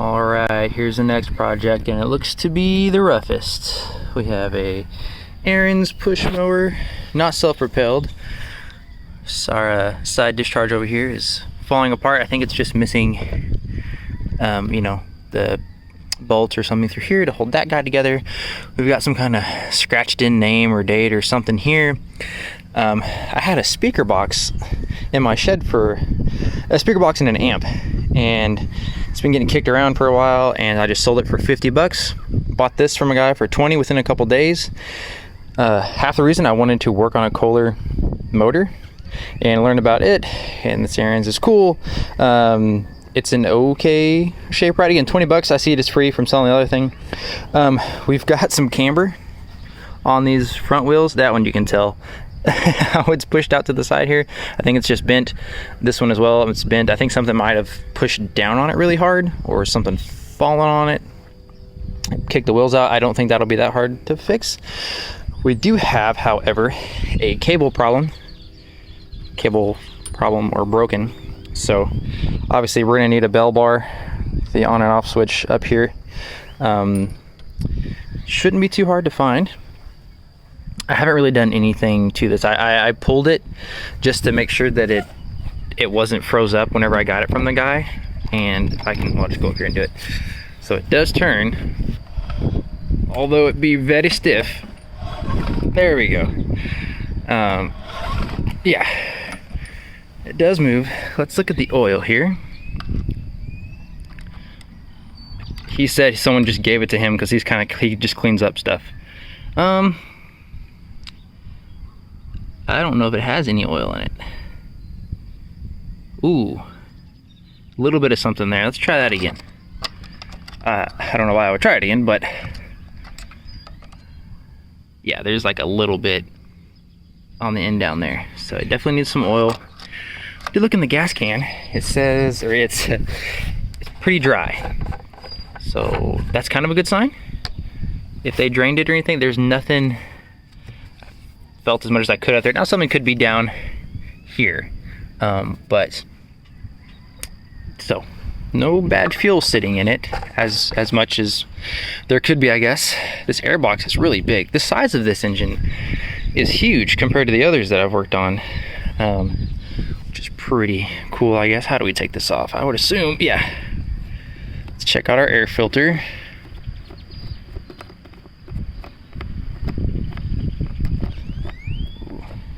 Alright, here's the next project, and it looks to be the roughest. We have a Ariens push mower, not self-propelled. Our side discharge over here is falling apart. I think it's just missing, you know, the bolt or something through here to hold that guy together. We've got some kind of scratched in name or date or something here. I had a speaker box in my shed for a speaker box and an amp, and it's been getting kicked around for a while, and I just sold it for 50 bucks. Bought this from a guy for 20 within a couple days. Half the reason I wanted to work on a Kohler motor and learn about it, and this Ariens is cool. It's an okay shape right. Again, 20 bucks. I see it as free from selling the other thing. We've got some camber on these front wheels. That one you can tell how it's pushed out to the side here. I think it's just bent. This one as well, it's bent. I think something might have pushed down on it really hard, or something fallen on it, kicked the wheels out. I don't think that'll be that hard to fix. We do have, however, a cable problem or broken. So obviously we're gonna need a bell bar, the on and off switch up here. Shouldn't be too hard to find. I haven't really done anything to this. I pulled it just to make sure that it wasn't froze up whenever I got it from the guy, and I'll just go up here and do it. So it does turn, although it be very stiff. There we go. Yeah, it does move. Let's look at the oil here. He said someone just gave it to him because he just cleans up stuff. I don't know if it has any oil in it. Ooh, a little bit of something there. Let's try that again. I don't know why I would try it again, but yeah, there's like a little bit on the end down there. So it definitely needs some oil. If you look in the gas can, it says, or it's pretty dry. So that's kind of a good sign. If they drained it or anything, there's nothing. Felt as much as I could out there. Now something could be down here, but so no bad fuel sitting in it as much as there could be, I guess. This air box is really big. The size of this engine is huge compared to the others that I've worked on, which is pretty cool, I guess. How do we take this off? I would assume, yeah. Let's check out our air filter.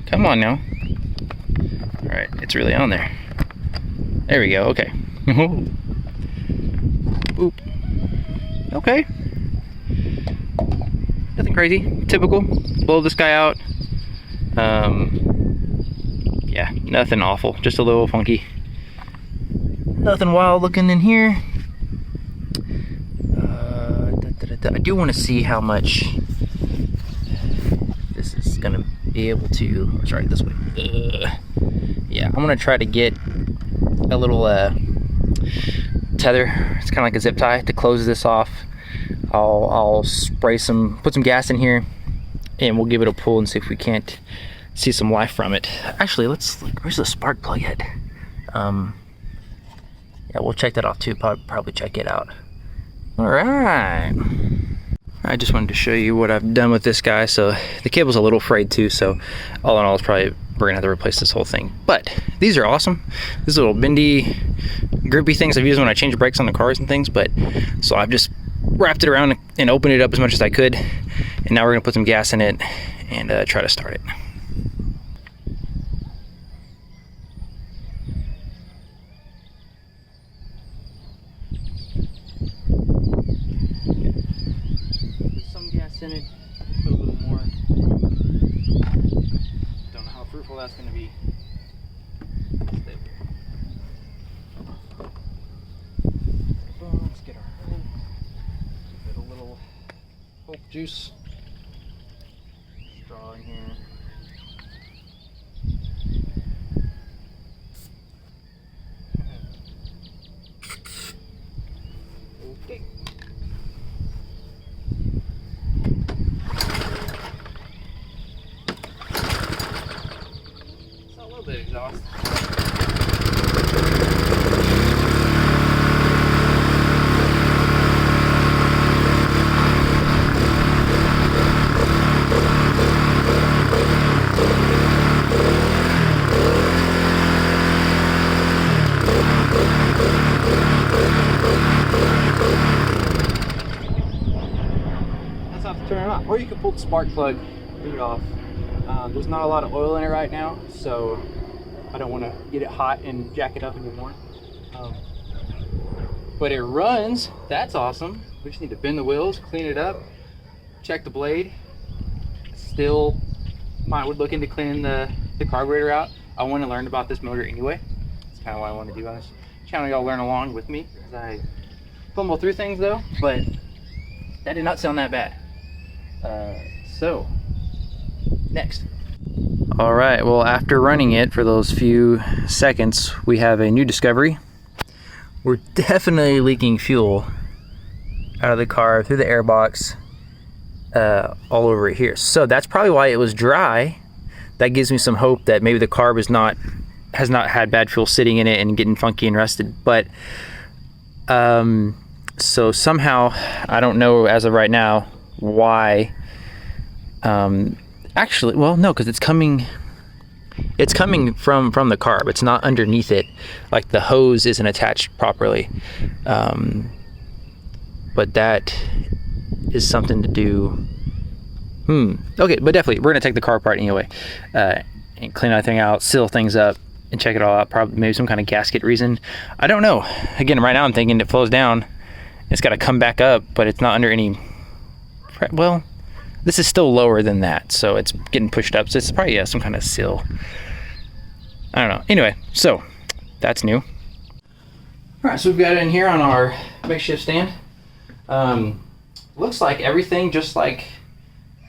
Come on now. All right, it's really on there. There we go, okay. Oop. Okay. Nothing crazy, typical. Blow this guy out. Yeah, nothing awful, just a little funky. Nothing wild looking in here. I do want to see how much this is gonna be able to, sorry, this way. Yeah, I'm gonna try to get a little tether. It's kind of like a zip tie to close this off. I'll spray put some gas in here, and we'll give it a pull and see if we can't see some life from it. Actually, let's look. Where's the spark plug at? Yeah, we'll check that off too. Probably check it out. All right. I just wanted to show you what I've done with this guy. So the cable's a little frayed too, so all in all, we're gonna have to replace this whole thing. But these are awesome. These little bendy, grippy things I've used when I change brakes on the cars and things. But so I've just wrapped it around and opened it up as much as I could, and now we're gonna put some gas in it and try to start it. In it, put a little more. Don't know how fruitful that's going to be. Let's get our hope. Give it a little hope juice. Straw in here. Okay. The exhaust. not. Or you can pull the spark plug, boot it off. There's not a lot of oil in it right now, so I don't want to get it hot and jack it up anymore. But it runs. That's awesome. We just need to bend the wheels, clean it up, check the blade. Still would look into cleaning the carburetor out. I want to learn about this motor anyway. That's kind of what I want to do on this channel. Y'all learn along with me as I fumble through things though, but that did not sound that bad. So next. All right, well, after running it for those few seconds, we have a new discovery. We're definitely leaking fuel out of the car through the airbox, all over here. So that's probably why it was dry. That gives me some hope that maybe the carb has not had bad fuel sitting in it and getting funky and rusted. But so somehow, I don't know as of right now why. Actually, well, no, because it's coming from the carb. It's not underneath it, like the hose isn't attached properly. But that is something to do. Okay, but definitely we're gonna take the car apart anyway, and clean everything out, seal things up, and check it all out. Probably maybe some kind of gasket reason. I don't know. Again, right now I'm thinking it flows down. It's got to come back up, but it's not under any. Well, this is still lower than that, so it's getting pushed up. So it's probably some kind of seal. I don't know. Anyway, so that's new. All right, so we've got it in here on our makeshift stand. Looks like everything, just like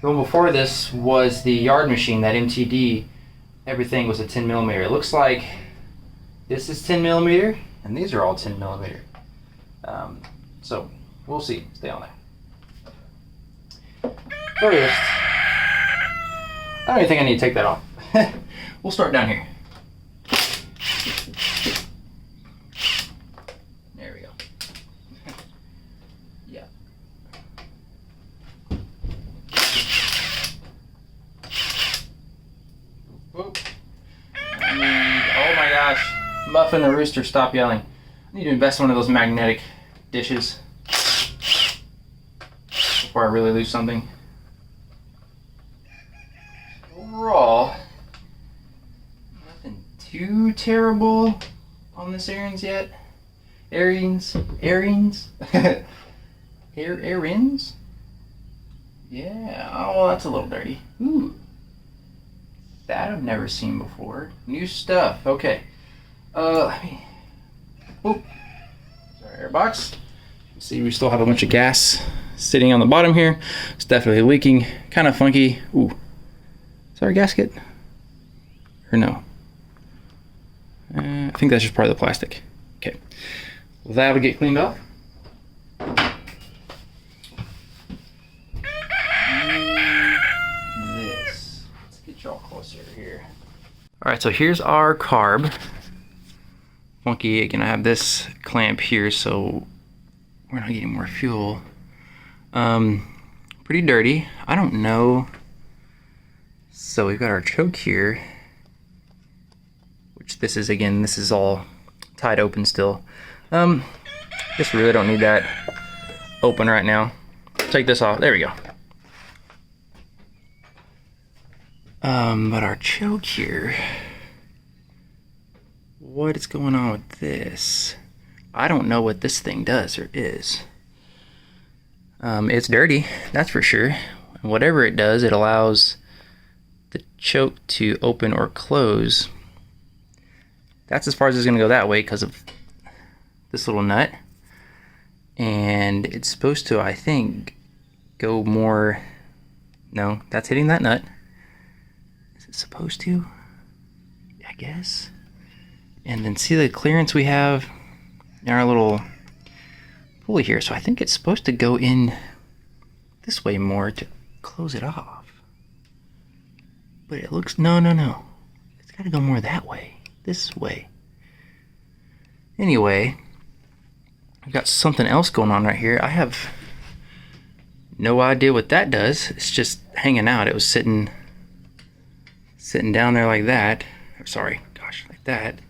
the one before this, was the yard machine, that MTD. Everything was a 10 millimeter. It looks like this is 10 millimeter, and these are all 10 millimeter. So we'll see. Stay on there. First, I don't even think I need to take that off. We'll start down here. There we go. Yeah. Whoop. Oh my gosh. Muffin the rooster, stop yelling. I need to invest in one of those magnetic dishes before I really lose something. Overall, nothing too terrible on this Ariens yet. Ariens? Ariens? Yeah, oh, that's a little dirty. Ooh, that I've never seen before. New stuff, okay. Let me, oh, sorry, airbox. See, we still have a bunch of gas sitting on the bottom here. It's definitely leaking, kind of funky. Ooh. Is that our gasket? Or no? I think that's just part of the plastic. Okay. Well, that'll get cleaned off. This. Let's get y'all closer here. Alright, so here's our carb. Funky, again, I have this clamp here, so we're not getting more fuel. Pretty dirty. I don't know. So we've got our choke here, which this is all tied open still. Just really don't need that open right now. Take this off. There we go. But our choke here, what is going on with this? I don't know what this thing does or is. It's dirty, that's for sure. And whatever it does, it allows the choke to open or close. That's as far as it's going to go that way because of this little nut. And it's supposed to, I think, go more. No, that's hitting that nut. Is it supposed to? I guess. And then see the clearance we have in our little pulley here. So I think it's supposed to go in this way more to close it off. But it looks, no. It's got to go more that way, this way. Anyway, I've got something else going on right here. I have no idea what that does. It's just hanging out. It was sitting down there like that. Sorry, gosh, like that.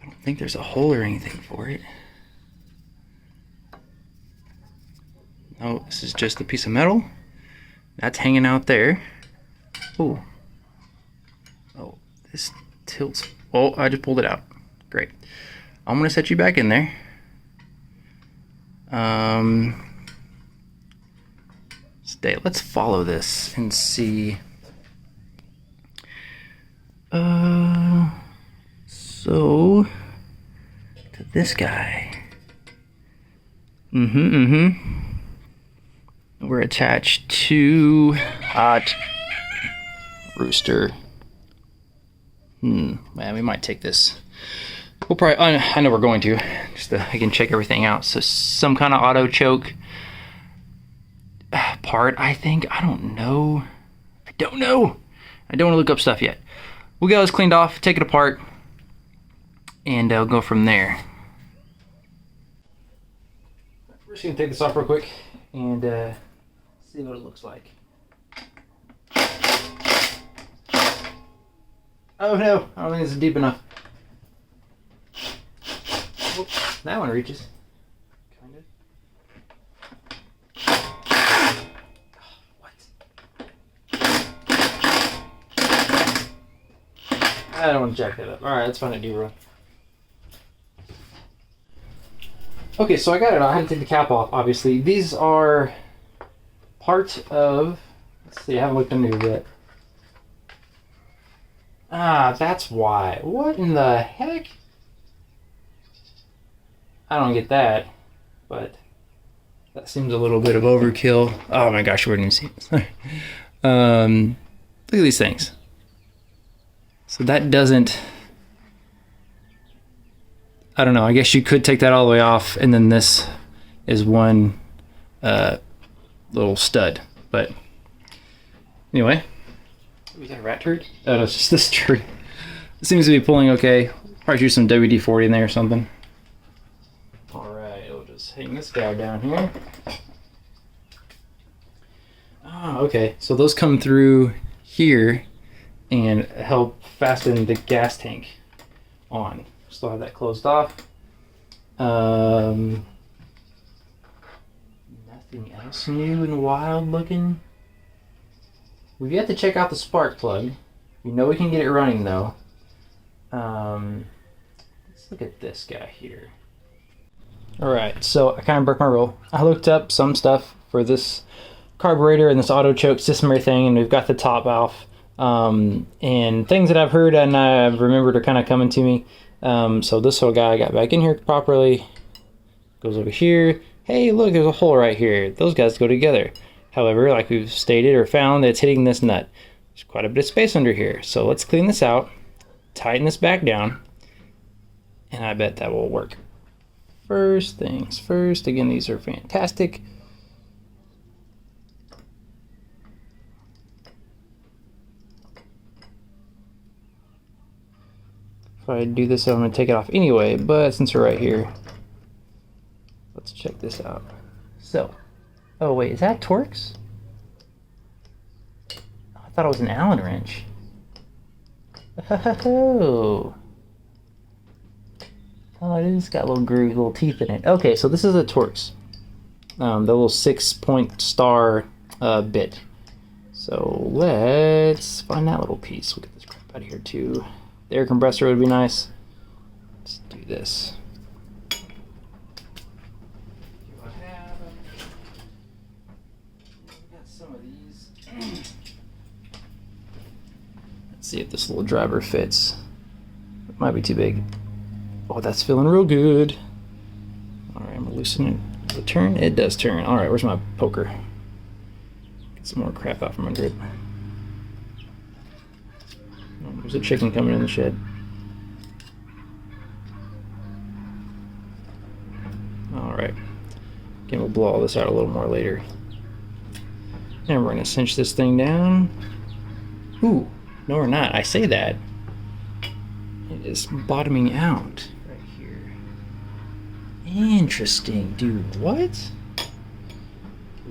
I don't think there's a hole or anything for it. No, this is just a piece of metal. That's hanging out there. Oh. Oh, this tilts. Oh, I just pulled it out. Great. I'm gonna set you back in there. Stay. Let's follow this and see. So to this guy. We're attached to hot rooster. Man, we might take this. We'll probably, I know we're going to, just I can check everything out. So some kind of auto choke part, I think. I don't know. I don't want to look up stuff yet. We'll get this cleaned off, take it apart, and I'll go from there. We're just gonna take this off real quick and see what it looks like. Oh no, I don't think this is deep enough. Oops, that one reaches. Kind of. What? I don't want to jack that up. Alright, let's find a new run. Okay, so I got it. I had to take the cap off, obviously. These are part of... Let's see, I haven't looked into it yet. Ah, that's why. What in the heck? I don't get that, but that seems a little bit of overkill. Oh my gosh, we didn't see it. Look at these things. So that doesn't... I don't know, I guess you could take that all the way off, and then this is one little stud. But anyway, was that a rat turd? Oh no, it's just this turd. It seems to be pulling okay. Probably use some WD-40 in there or something. Alright, we'll just hang this guy down here. Ah, okay, so those come through here and help fasten the gas tank on. Still have that closed off. Nothing else new and wild looking. We've yet to check out the spark plug. We know we can get it running though. Let's look at this guy here. Alright, so I kind of broke my rule. I looked up some stuff for this carburetor and this auto choke system and everything, and we've got the top off. And things that I've heard and I've remembered are kind of coming to me. So this little guy got back in here properly. Goes over here. Hey, look, there's a hole right here. Those guys go together. However, like we've stated or found, it's hitting this nut. There's quite a bit of space under here. So let's clean this out, tighten this back down, and I bet that will work. First things first. Again, these are fantastic. If I do this, I'm going to take it off anyway, but since we're right here, let's check this out. So, oh wait, is that Torx? I thought it was an Allen wrench. Oh, it is got little grooves, little teeth in it. Okay, so this is a Torx. The little 6-point star bit. So let's find that little piece. We'll get this crap out of here too. The air compressor would be nice. Let's do this. Let's see if this little driver fits. It might be too big. Oh, that's feeling real good. Alright, I'm gonna loosen it. Does it turn? It does turn. Alright, where's my poker? Get some more crap out from under it. Oh, there's a chicken coming in the shed. Alright. Again, we'll blow all this out a little more later. And we're going to cinch this thing down. Ooh, no we're not. I say that. It is bottoming out right here. Interesting, dude. What?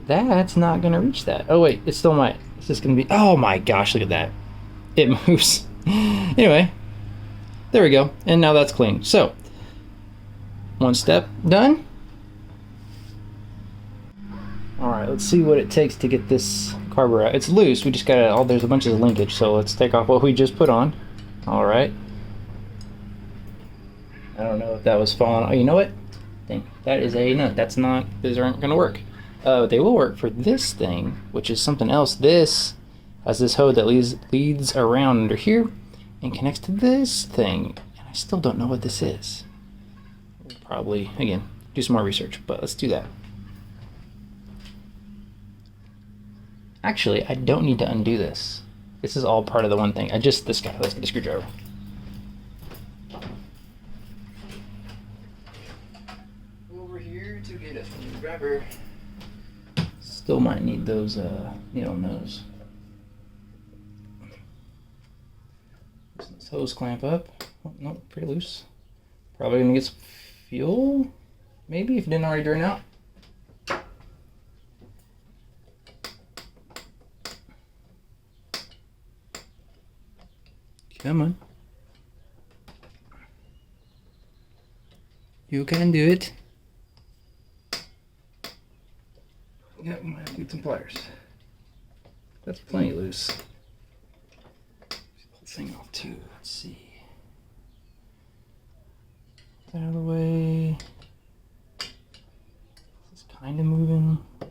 That's not going to reach that. Oh wait, it still might. It's just going to be... Oh my gosh, look at that. It moves. Anyway, there we go. And now that's clean. So, one step done. Alright, let's see what it takes to get this carburetor out. It's loose, we just gotta, oh, there's a bunch of linkage, so let's take off what we just put on. Alright. I don't know if that was falling. Oh, you know what? Dang, that is a nut. That's not, these aren't gonna work. They will work for this thing, which is something else. This has this hose that leads around under here and connects to this thing. And I still don't know what this is. We'll probably, again, do some more research, but let's do that. Actually, I don't need to undo this. This is all part of the one thing. This guy, let's get a screwdriver. Over here to get a screwdriver. Still might need those needle nose. This hose clamp up. Oh, no, pretty loose. Probably gonna get some fuel, maybe, if it didn't already drain out. Come on. You can do it. Yep, I'm gonna have to get some pliers. That's plenty loose. Pull the thing off too. Let's see. Get out of the way. This is kind of moving. I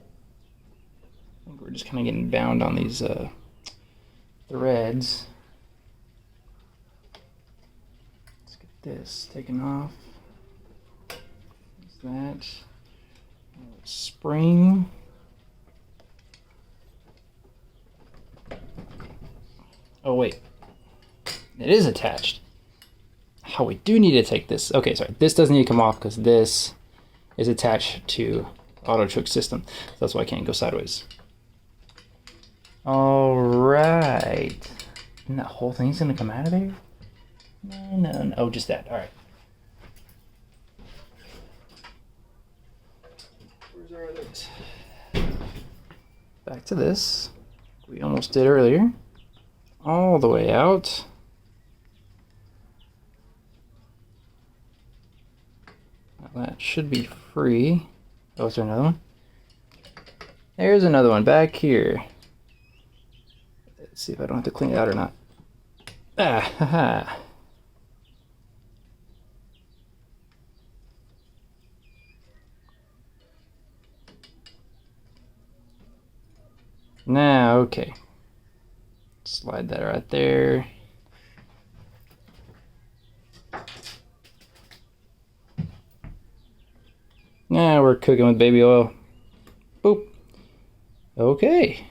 think we're just kind of getting bound on these threads. Let's get this taken off. There's that. Spring. Oh wait, it is attached. Oh, we do need to take this. Okay, sorry, this doesn't need to come off because this is attached to auto choke system. So that's why I can't go sideways. All right, and that whole thing's gonna come out of there? No. Oh, just that. All right. Where's our others? Back to this. We almost did earlier. All the way out. Now that should be free. Oh, is there another one? There's another one back here. Let's see if I don't have to clean it out or not. Ah, haha. Now, okay. Slide that right there. Now we're cooking with baby oil. Boop. Okay.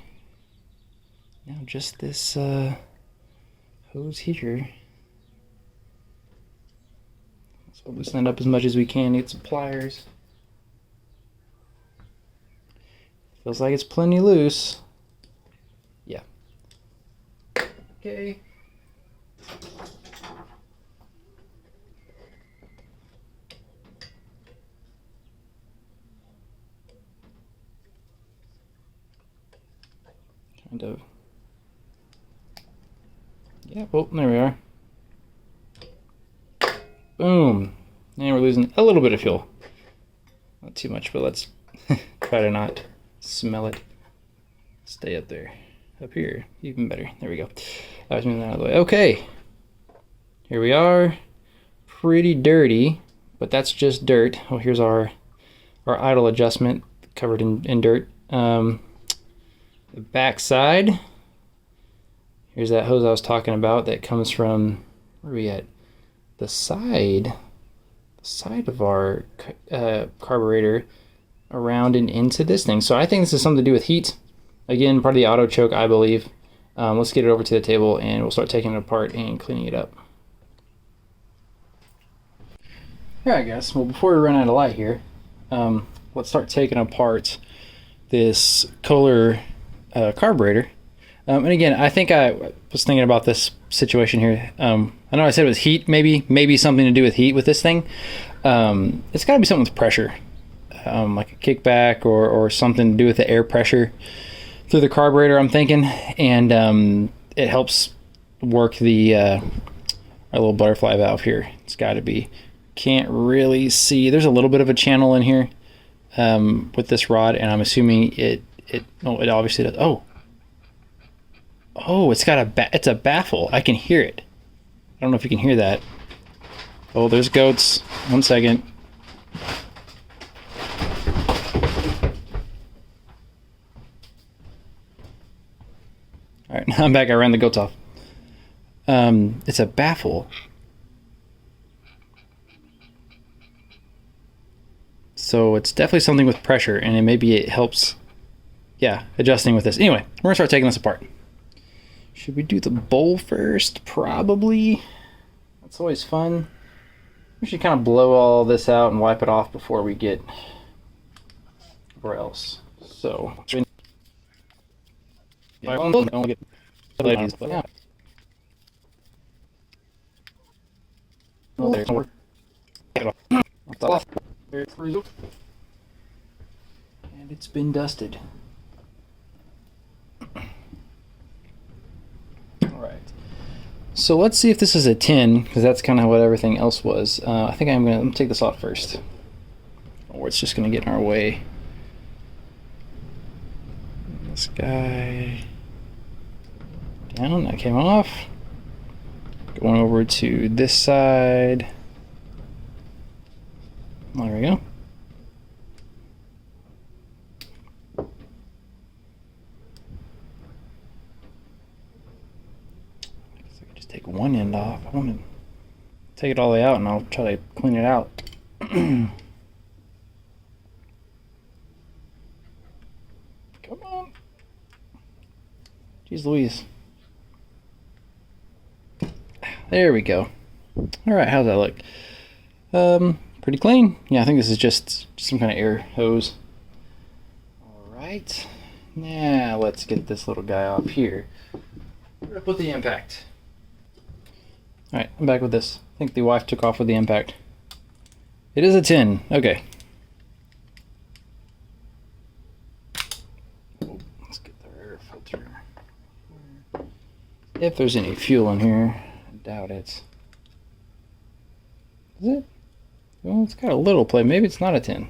Now just this hose here. So loosen it up as much as we can. Get some pliers. Feels like it's plenty loose. Yeah. Okay. Kind of. Yeah, well, there we are. Boom. And we're losing a little bit of fuel. Not too much, but let's try to not smell it. Stay up there. Up here, even better. There we go. I was moving that out of the way. Okay. Here we are. Pretty dirty, but that's just dirt. Oh, here's our idle adjustment covered in dirt. The back side. Here's that hose I was talking about that comes from, where are we at? The side of our carburetor around and into this thing. So I think this is something to do with heat. Again, part of the auto choke, I believe. Let's get it over to the table and we'll start taking it apart and cleaning it up. Alright guys, well before we run out of light here, let's start taking apart this Kohler carburetor. And again, I think I was thinking about this situation here. I know I said it was heat, maybe something to do with heat with this thing. It's got to be something with pressure, like a kickback or something to do with the air pressure through the carburetor, I'm thinking. And it helps work the our little butterfly valve here. It's got to be. Can't really see. There's a little bit of a channel in here with this rod, and I'm assuming it obviously does. Oh, Oh, it's got it's a baffle. I can hear it. I don't know if you can hear that. Oh, there's goats. 1 second. All right, now I'm back. I ran the goats off. It's a baffle. So it's definitely something with pressure, and maybe it helps, yeah, adjusting with this. Anyway, we're gonna start taking this apart. Should we do the bowl first? Probably. That's always fun. We should kind of blow all this out and wipe it off before we get where else. So, yeah, and it's been dusted. Alright. So let's see if this is a tin, because that's kind of what everything else was. I think I'm going to take this off first. Or it's just going to get in our way. This guy down, that came off. Going over to this side. There we go. Just take one end off. I want to take it all the way out and I'll try to clean it out. Come on. Jeez Louise. There we go. Alright, how's that look? Pretty clean. Yeah, I think this is just some kind of air hose. Alright. Now let's get this little guy off here. We're gonna put the impact. Alright, I'm back with this. I think the wife took off with the impact. It is a tin. Okay. Let's get the air filter. If there's any fuel in here. I doubt it. Is it? Well, it's got a little play. Maybe it's not a tin.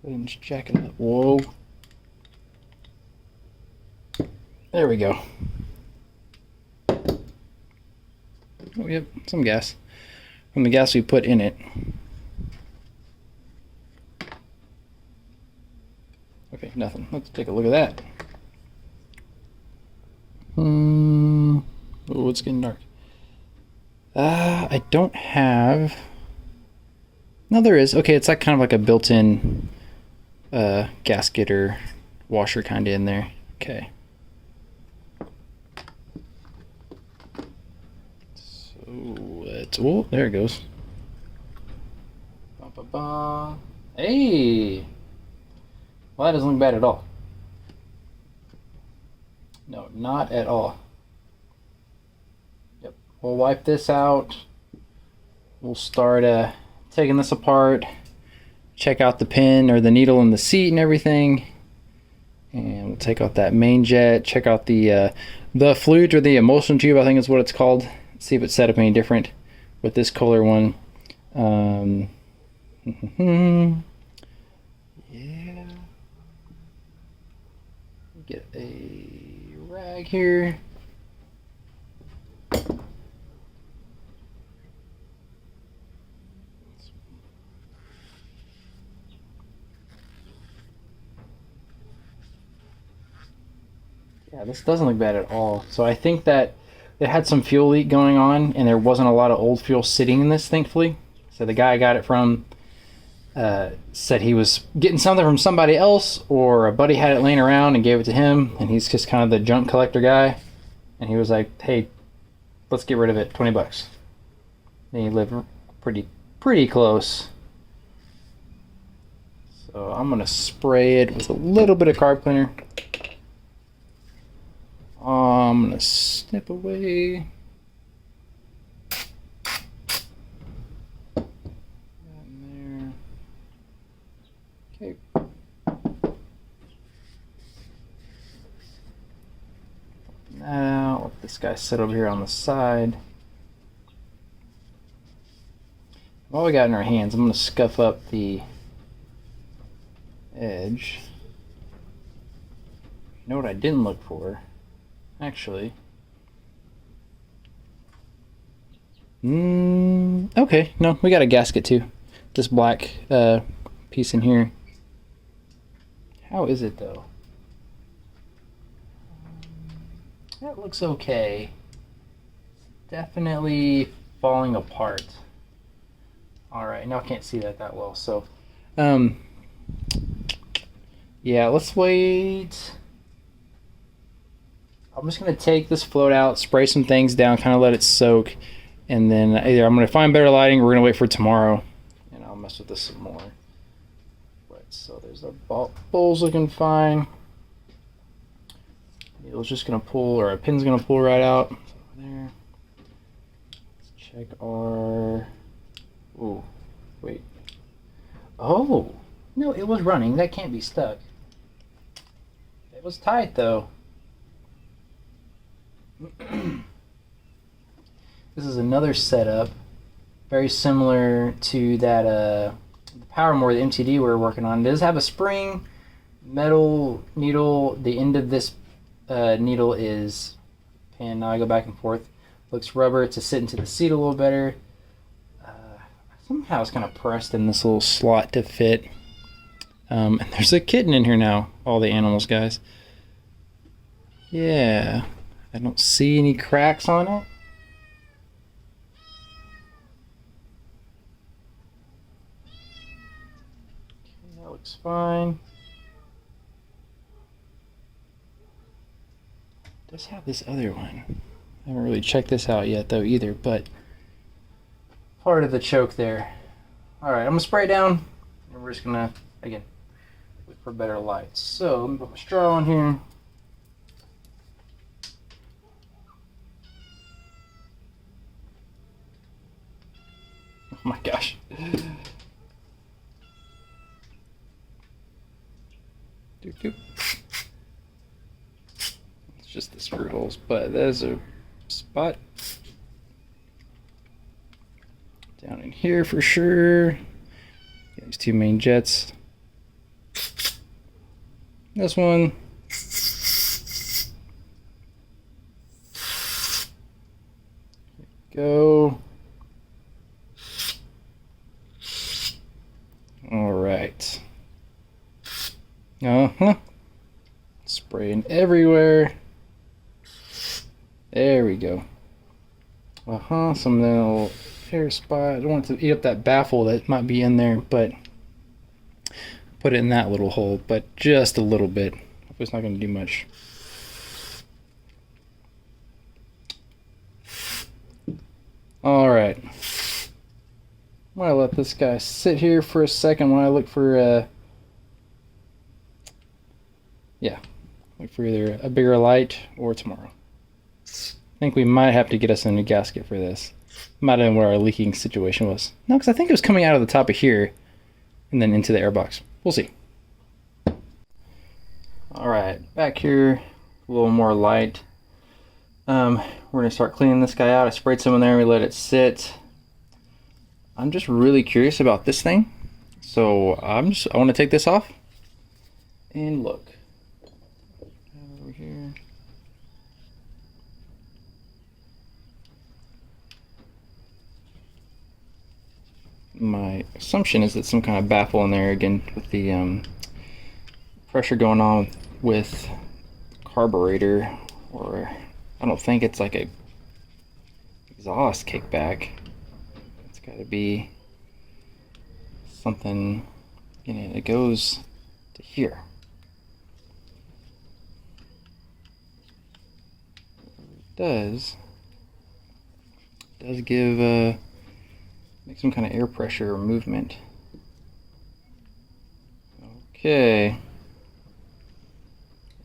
Go ahead and just jack it up. Whoa. There we go. Oh, yep, some gas. From the gas we put in it. Okay, nothing. Let's take a look at that. Oh, it's getting dark. I don't have... No, there is. Okay, it's like kind of like a built-in gasket or washer kind of in there. Okay. So let's... Oh, there it goes. Ba, ba, ba. Hey! Well, that doesn't look bad at all. No, not at all. Yep. We'll wipe this out. We'll start taking this apart. Check out the pin or the needle in the seat and everything. And we'll take out that main jet. Check out the flute or the emulsion tube, I think is what it's called. See if it's set up any different with this Kohler one. Yeah. Get a rag here. Yeah, this doesn't look bad at all. So I think that it had some fuel leak going on and there wasn't a lot of old fuel sitting in this, thankfully. So the guy I got it from said he was getting something from somebody else, or a buddy had it laying around and gave it to him, and he's just kind of the junk collector guy. And he was like, hey, let's get rid of it, 20 bucks. And he lived pretty close. So I'm gonna spray it with a little bit of carb cleaner. I'm gonna snip away. And there. Okay. Now let this guy sit over here on the side. What we got in our hands, I'm gonna scuff up the edge. You know what I didn't look for? Actually. Okay, no, we got a gasket too. This black piece in here. How is it though? That looks okay. Definitely falling apart. Alright, now I can't see that well, so yeah, let's wait. I'm just gonna take this float out, spray some things down, kind of let it soak, and then either I'm gonna find better lighting or we're gonna wait for tomorrow and I'll mess with this some more. But so there's our bowl's looking fine. Needle's just gonna pull, or a pin's gonna pull right out. So there. Let's check our. Ooh, wait. Oh, no, it was running. That can't be stuck. It was tight though. This is another setup, very similar to that the Power Mower, the MTD we were working on. It does have a spring, metal needle. The end of this needle is pin. Now I go back and forth. Looks rubber to sit into the seat a little better. Somehow it's kind of pressed in this little slot to fit. And there's a kitten in here now. All the animals, guys. Yeah, I don't see any cracks on it. Okay, that looks fine. It does have this other one. I haven't really checked this out yet though either, but part of the choke there. Alright, I'm gonna spray it down and we're just gonna, again, look for better lights. So let me put my straw on here. Oh my gosh. Doop, doop. It's just the screw holes, but there's a spot down in here for sure. These two main jets. This one. Go. All right. Spraying everywhere. There we go. Some little hair spot. I don't want it to eat up that baffle that might be in there, but put it in that little hole, but just a little bit. Hope it's not going to do much. All right. I'm going to let this guy sit here for a second while I look for look for either a bigger light or tomorrow. I think we might have to get us a new gasket for this. Might have been where our leaking situation was. No, because I think it was coming out of the top of here and then into the airbox. We'll see. Alright, back here, a little more light. We're going to start cleaning this guy out. I sprayed some in there and we let it sit. I'm just really curious about this thing. So I want to take this off and look. Over here. My assumption is that some kind of baffle in there again with the pressure going on with carburetor, or I don't think it's like a exhaust kickback. It's got to be something, you know, that goes to here. It does give make some kind of air pressure or movement. Okay.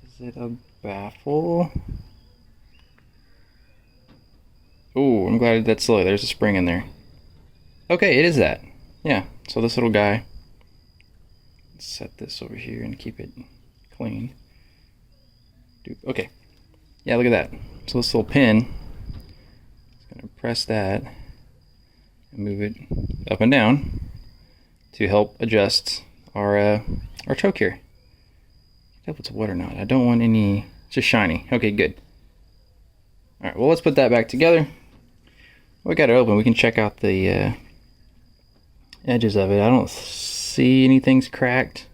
Is it a baffle? Oh, I'm glad that's slow. There's a spring in there. Okay, it is that. Yeah, so this little guy. Let's set this over here and keep it clean. Okay. Yeah, look at that. So this little pin, just gonna press that and move it up and down to help adjust our choke here. If it's wet or not. I don't want any. It's just shiny. Okay, good. All right. Well, let's put that back together. We got it open. We can check out the edges of it. I don't see anything's cracked.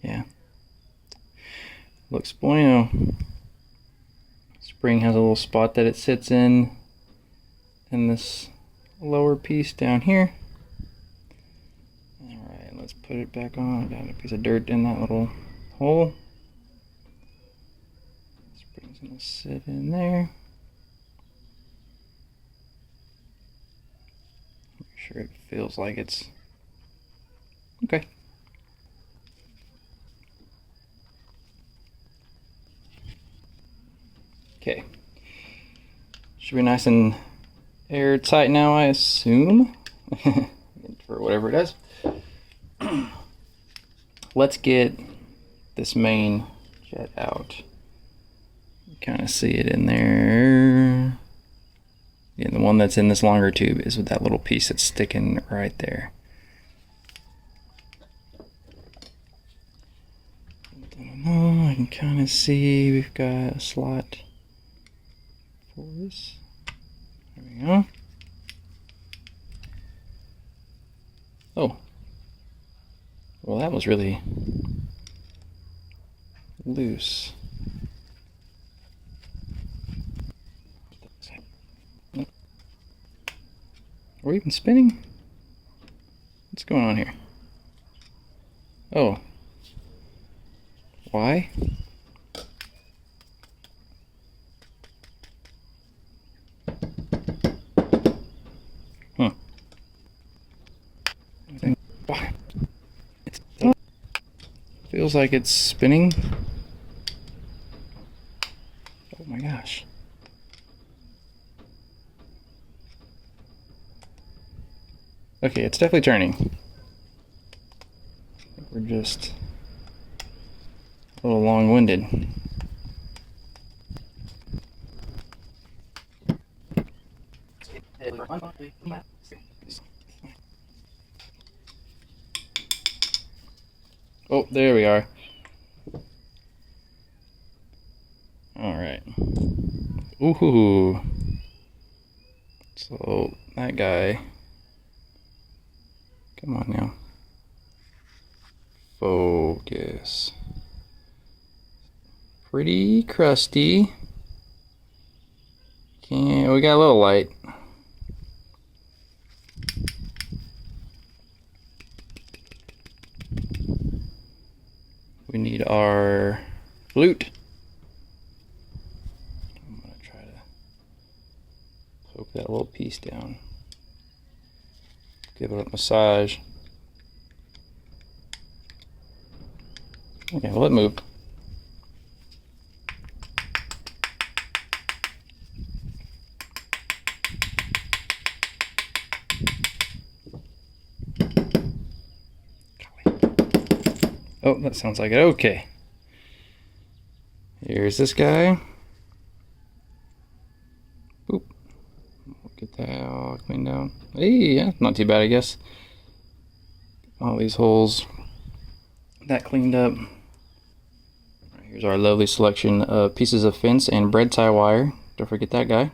Yeah. Looks bueno. Spring has a little spot that it sits in this lower piece down here. Alright, let's put it back on. I got a piece of dirt in that little hole. Spring's gonna sit in there. Make sure it feels like it's okay. Okay, should be nice and airtight now, I assume, for whatever it does. Let's get this main jet out. You kind of see it in there. Yeah, the one that's in this longer tube is with that little piece that's sticking right there. I can kind of see we've got a slot. This. There we go. Oh. Well, that was really loose. Are we even spinning? What's going on here? Oh. Why? Feels like it's spinning. Oh my gosh. Okay, it's definitely turning. I think we're just a little long-winded. Oh, there we are. Alright. Ooh. So, that guy. Come on now. Focus. Pretty crusty. We got a little light. We need our flute. I'm going to try to poke that little piece down. Give it a massage. Okay, well, it moved. Oh, that sounds like it. Okay. Here's this guy. Boop. Get that all cleaned down. Hey, yeah, not too bad, I guess. All these holes. That cleaned up. Here's our lovely selection of pieces of fence and bread tie wire. Don't forget that guy.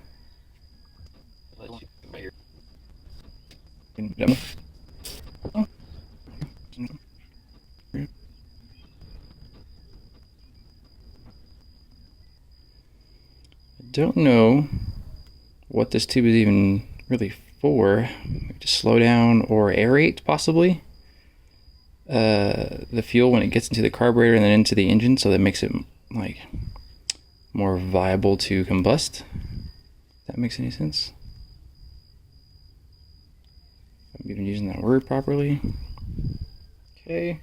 Don't know what this tube is even really for. To slow down or aerate, possibly, the fuel when it gets into the carburetor and then into the engine, so that makes it like more viable to combust. If that makes any sense. I'm even using that word properly. Okay.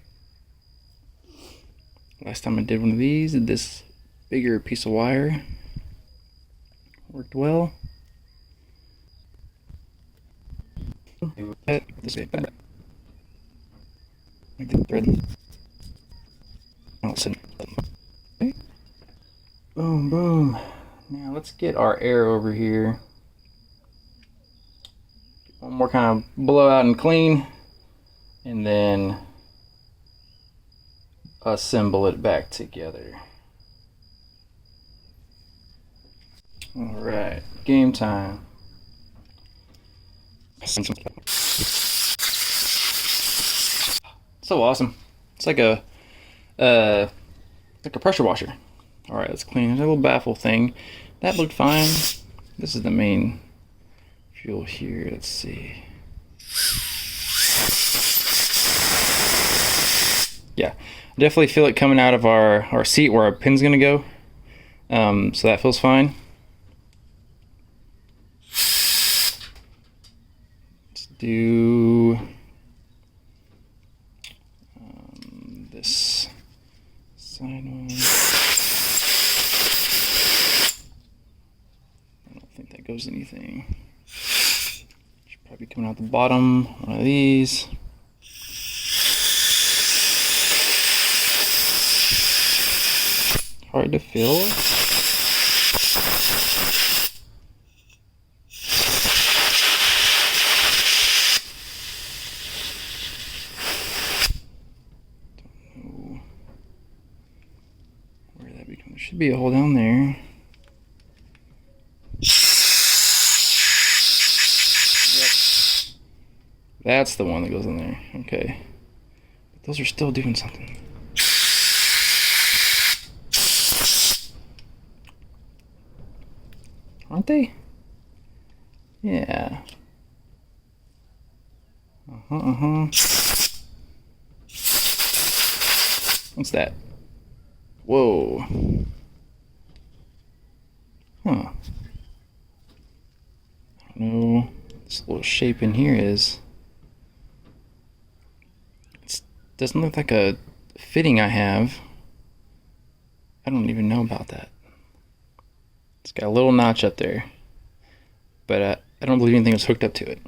Last time I did one of these, this bigger piece of wire worked well. This thread. Okay. Boom, boom. Now let's get our air over here. One more kind of blow out and clean, and then assemble it back together. All right, game time. So awesome. It's like a pressure washer. All right, let's clean. There's a little baffle thing. That looked fine. This is the main fuel here. Let's see. Yeah, definitely feel it coming out of our seat where our pin's gonna go. So that feels fine. Let's do this side one. I don't think that goes anything. Should probably be coming out the bottom. One of these. Hard to fill. Don't know where that becomes. There should be a hole down there. Yep. That's the one that goes in there. Okay. But those are still doing something. Aren't they? Yeah. What's that? Whoa. Huh. I don't know. This little shape in here is. It doesn't look like a fitting I have. I don't even know about that. It's got a little notch up there, but I don't believe anything was hooked up to it.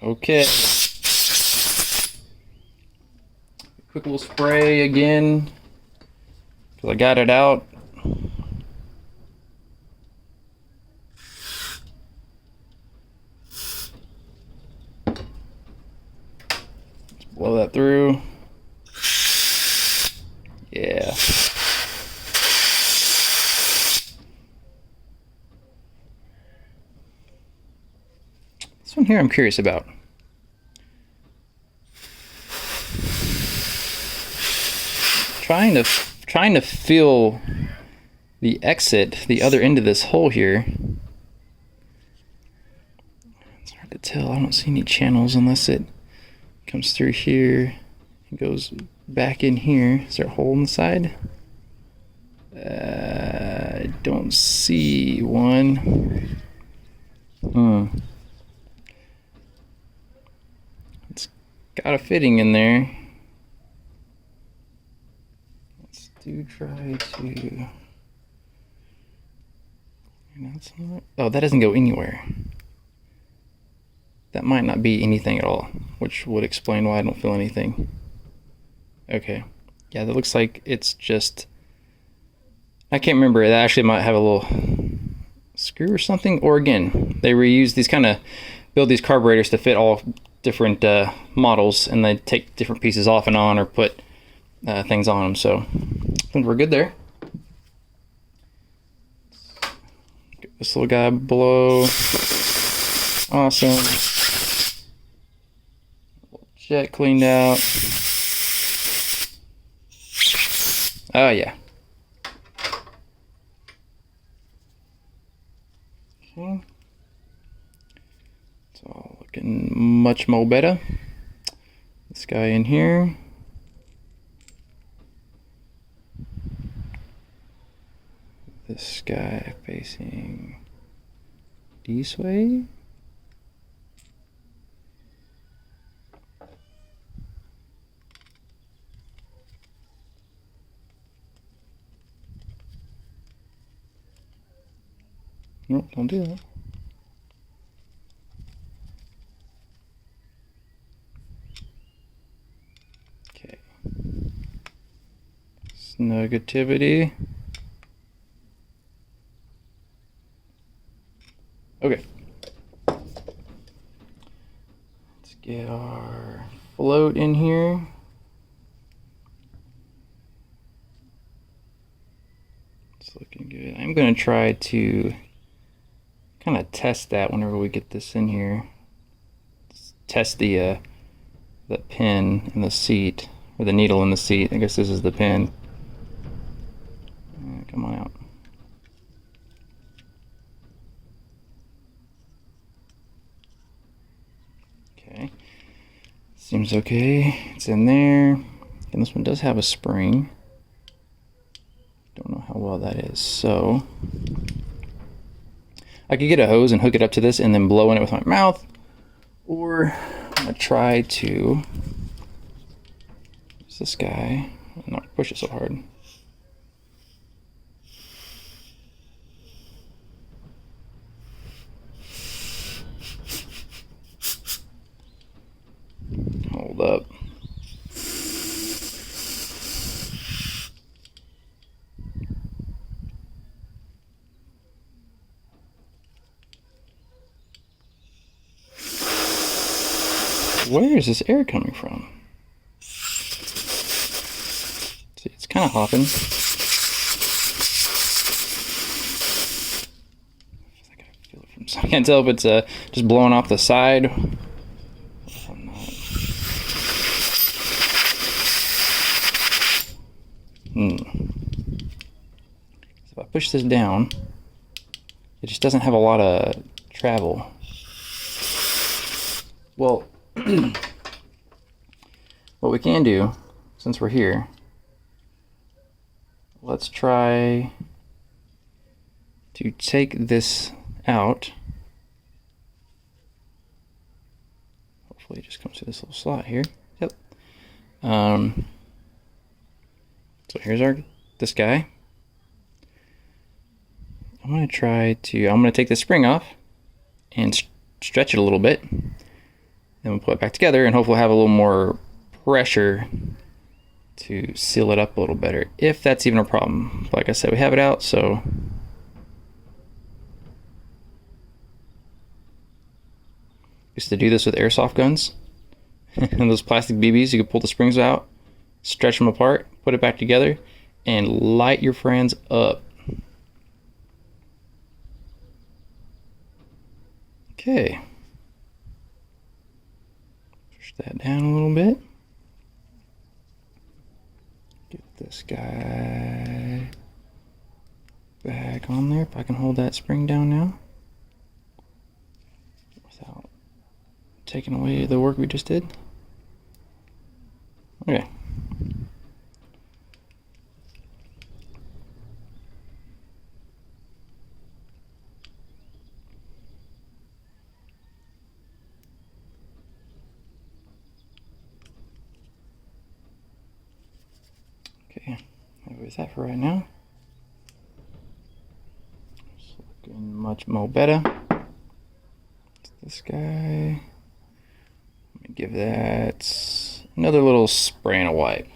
Okay. Quick little spray again, because I got it out. Just blow that through. Yeah. This one here I'm curious about. Trying to feel the exit, the other end of this hole here. It's hard to tell. I don't see any channels unless it comes through here and goes back in here. Is there a hole in the side? I don't see one. It's got a fitting in there. Let's try to. Oh, that doesn't go anywhere. That might not be anything at all, which would explain why I don't feel anything. Okay. Yeah, that looks like it's just. I can't remember. That actually might have a little screw or something. Or again, they reuse these build these carburetors to fit all different models, and they take different pieces off and on or put things on them. So I think we're good there. Get this little guy below. Awesome. Jet cleaned out. Oh yeah. Okay. It's all looking much more better. This guy in here. This guy facing this way. Nope, don't do that. Okay. negativity. Okay. Let's get our float in here. It's looking good. I'm going to try to kind of test that whenever we get this in here. Let's test the pin in the seat, or the needle in the seat. I guess this is the pin. Come on out. Okay, seems okay. It's in there, and this one does have a spring. Don't know how well that is. So I could get a hose and hook it up to this and then blow in it with my mouth, or I'm gonna try to use this guy and not push it so hard. Hold up. Where is this air coming from? See, it's kind of hopping. I can't tell if it's just blowing off the side. So if I push this down, it just doesn't have a lot of travel. Well, what we can do, since we're here, let's try to take this out. Hopefully it just comes through this little slot here. Yep. So here's this guy. I'm gonna take the spring off and stretch it a little bit. Then we'll put it back together and hopefully have a little more pressure to seal it up a little better, if that's even a problem. Like I said, we have it out, so used to do this with airsoft guns and those plastic BBs. You could pull the springs out, stretch them apart, put it back together, and light your friends up. Okay. Push that down a little bit. Get this guy back on there. If I can hold that spring down now without taking away the work we just did. Okay. Okay, that was that for right now. It's looking much more better. It's this guy. Let me give that another little spray and a wipe.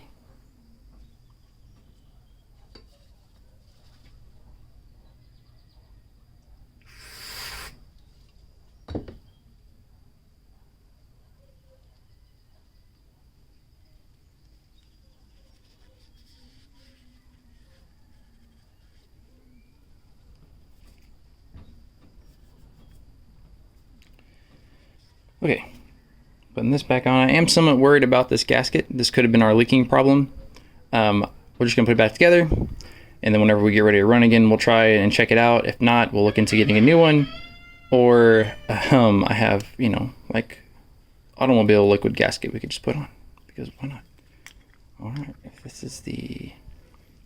Okay, putting this back on. I am somewhat worried about this gasket. This could have been our leaking problem. We're just gonna put it back together, and then whenever we get ready to run again, we'll try and check it out. If not, we'll look into getting a new one. Or I have, like automobile liquid gasket we could just put on, because why not? All right, if this is the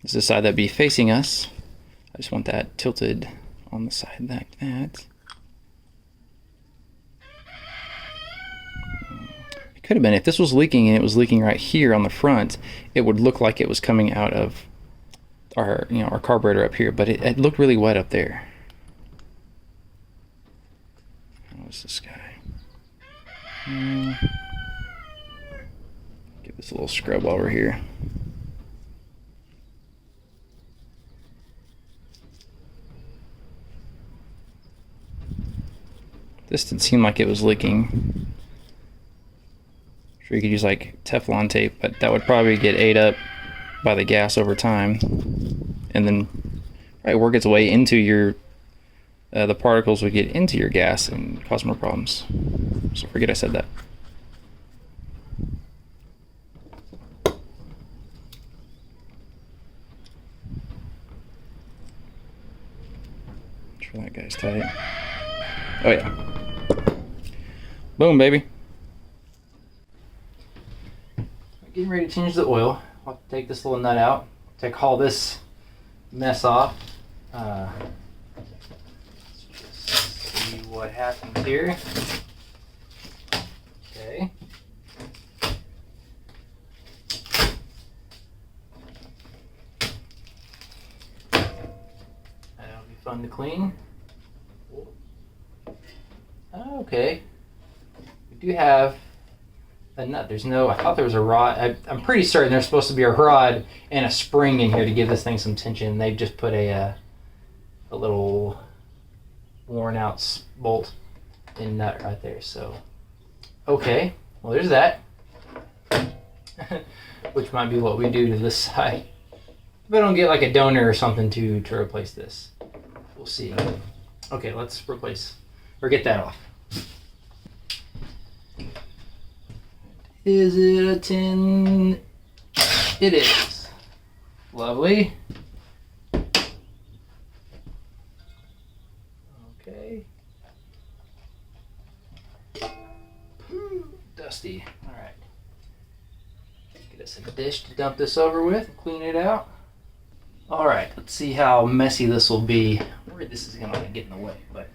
side that'd be facing us, I just want that tilted on the side like that. Could have been, if this was leaking and it was leaking right here on the front, it would look like it was coming out of our our carburetor up here, but it looked really wet up there. What's this guy? Give this a little scrub while we're here. This didn't seem like it was leaking. Sure, you could use like Teflon tape, but that would probably get ate up by the gas over time, and then work its way into your the particles would get into your gas and cause more problems. So forget I said that. Make sure that guy's tight. Oh yeah. Boom, baby. Getting ready to change the oil. I'll take this little nut out. Take all this mess off. Let's just see what happens here. Okay. That'll be fun to clean. Okay. We do have a nut. There's no, I thought there was a rod. I'm pretty certain there's supposed to be a rod and a spring in here to give this thing some tension. They've just put a little worn out bolt and nut right there. So, okay, well there's that. Which might be what we do to this side. If I don't get like a donor or something to replace this. We'll see. Okay, let's replace, or get that off. Is it a 10? It is. Lovely. Okay. Dusty. Alright. Get us a dish to dump this over with and clean it out. Alright, let's see how messy this will be. I'm worried this is going to get in the way, but.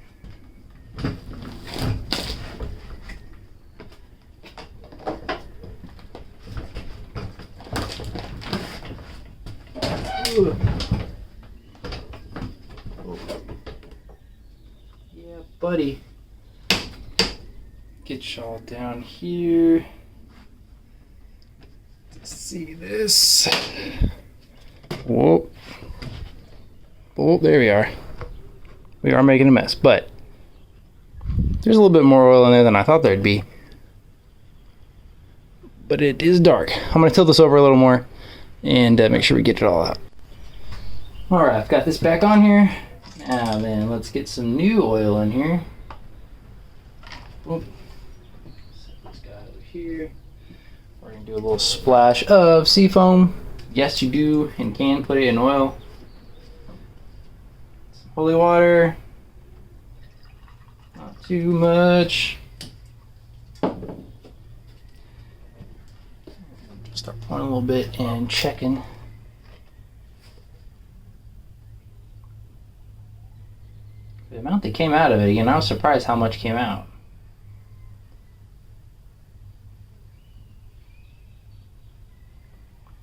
Ooh. Oh. Yeah, buddy. Get y'all down here. See this. Whoa. Oh, there we are. We are making a mess, but there's a little bit more oil in there than I thought there'd be. But it is dark. I'm gonna tilt this over a little more and make sure we get it all out. All right, I've got this back on here. Now then, let's get some new oil in here. Oop. Set this guy over here. We're gonna do a little splash of seafoam. Yes, you do and can put it in oil. Some holy water. Not too much. Start pouring a little bit and checking. The amount that came out of it, again, I was surprised how much came out.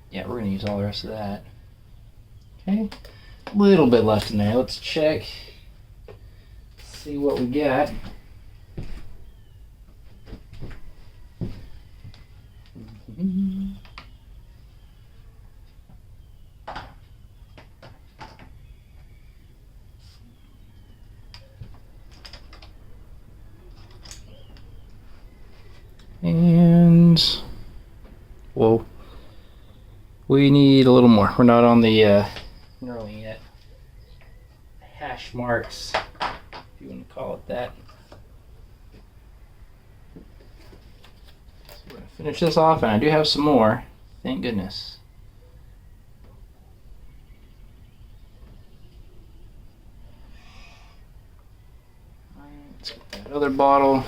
Yeah, we're gonna use all the rest of that. Okay, a little bit left in there. Let's check, see what we got. And whoa, we need a little more. We're not on the knurling yet. Hash marks, if you want to call it that. So we're gonna finish this off, and I do have some more. Thank goodness. Let's get that other bottle.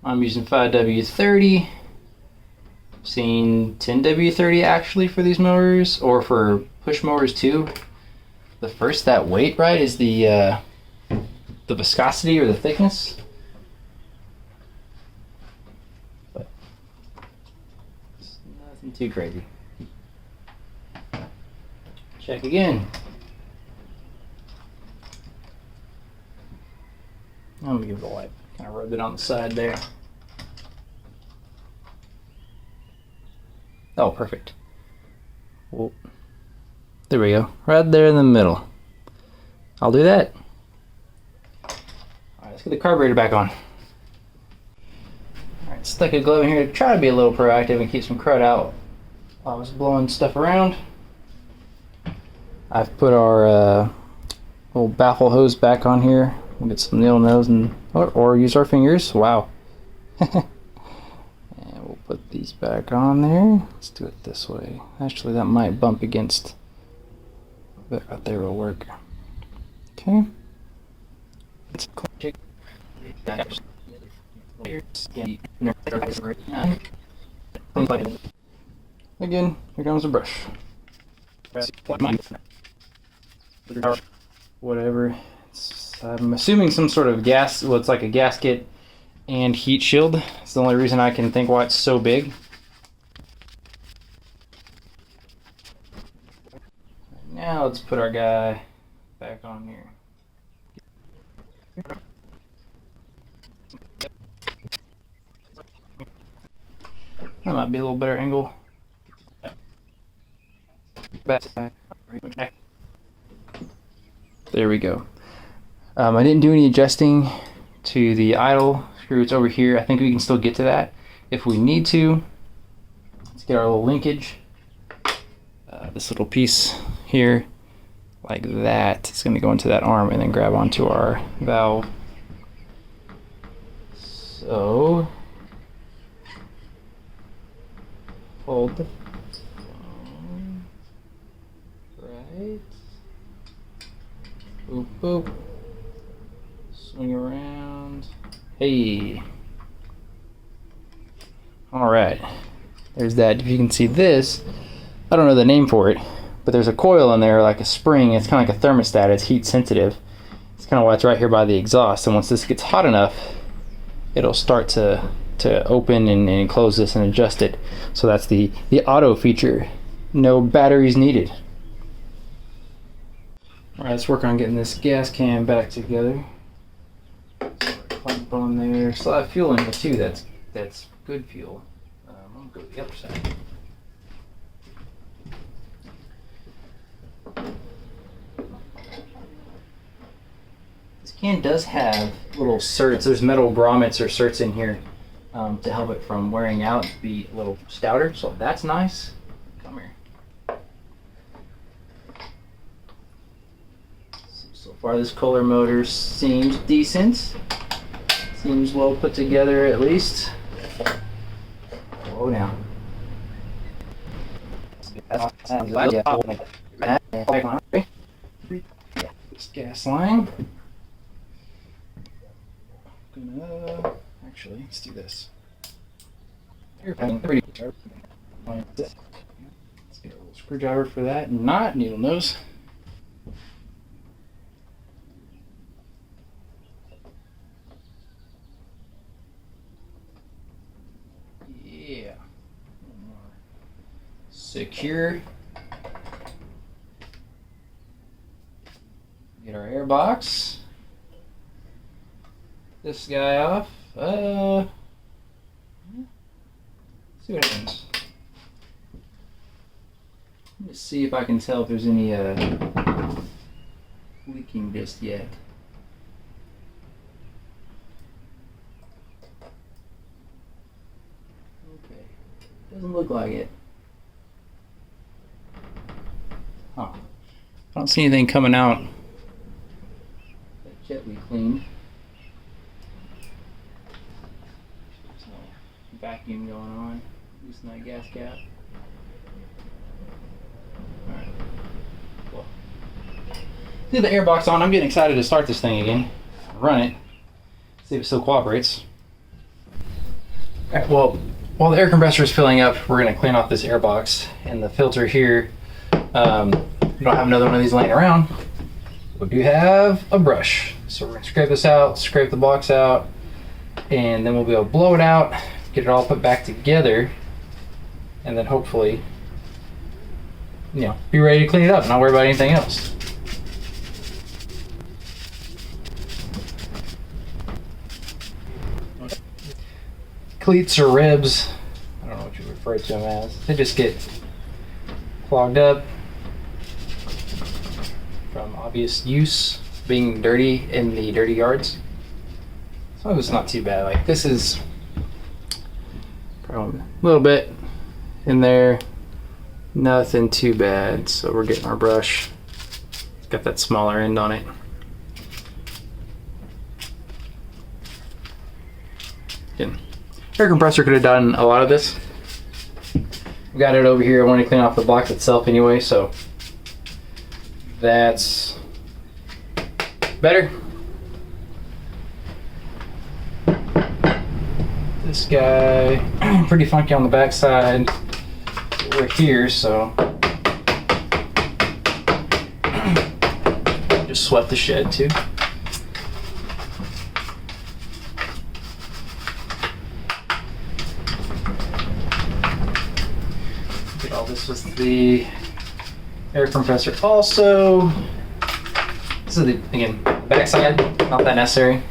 I'm using 5W30. I've seen 10W30 actually for these mowers, or for push mowers too. The first, that weight, right, is the viscosity or the thickness. But it's nothing too crazy. Check again. I'm gonna give it a wipe. Kind of rub it on the side there. Oh, perfect. Whoa. There we go. Right there in the middle. I'll do that. All right, let's get the carburetor back on. All right, stuck a glove in here to try to be a little proactive and keep some crud out while I was blowing stuff around. I've put our little baffle hose back on here. We'll get some needle nose and or use our fingers. Wow. And we'll put these back on there. Let's do it this way. Actually, that might bump against. That right there will work. Okay. Again, here comes the brush. Whatever. I'm assuming some sort of gas. Well, it's like a gasket and heat shield. It's the only reason I can think why it's so big. Now let's put our guy back on here. That might be a little better angle. There we go. I didn't do any adjusting to the idle screw. It's over here. I think we can still get to that if we need to. Let's get our little linkage. This little piece here, like that, it's going to go into that arm and then grab onto our valve. So, hold the phone right. Boop, boop. Swing around. Hey. Alright. There's that. If you can see this, I don't know the name for it, but there's a coil in there like a spring. It's kind of like a thermostat. It's heat sensitive. It's kind of why it's right here by the exhaust. And once this gets hot enough, it'll start to open and close this and adjust it. So that's the auto feature. No batteries needed. Alright, let's work on getting this gas can back together. Clamp on there. Still have fuel in it too. That's good fuel. I'm gonna go to the other side. This can does have little certs. There's metal grommets or certs in here to help it from wearing out and be a little stouter. So that's nice. Come here. So far, this Kohler motor seems decent. Seems well put together at least. Whoa now. This gas line. Actually, let's do this. Let's get a little screwdriver for that. Not needle nose. Yeah. Secure. Get our air box. This guy off. See what happens. Let me see if I can tell if there's any leaking just yet. Okay, doesn't look like it. Huh. I don't see anything coming out that jet we cleaned. Vacuum going on. Loosen that gas cap. Alright. Cool. Leave the air box on. I'm getting excited to start this thing again. Run it. See if it still cooperates. Alright, well, while the air compressor is filling up, we're going to clean off this air box and the filter here. We don't have another one of these laying around. We do have a brush. So we're going to scrape this out, scrape the box out, and then we'll be able to blow it out, get it all put back together, and then hopefully, be ready to clean it up and not worry about anything else. Cleats or ribs, I don't know what you refer to them as, they just get clogged up from obvious use. being dirty in the dirty yards. So it's not too bad. Like this is probably a little bit in there, nothing too bad. So we're getting our brush. It's got that smaller end on it. Again, air compressor could have done a lot of this. We got it over here. I want to clean off the box itself anyway, so that's better. This guy, pretty funky on the backside. We're here, so just swept the shed too. Get all this with the air compressor also. This is the, again, backside, not that necessary.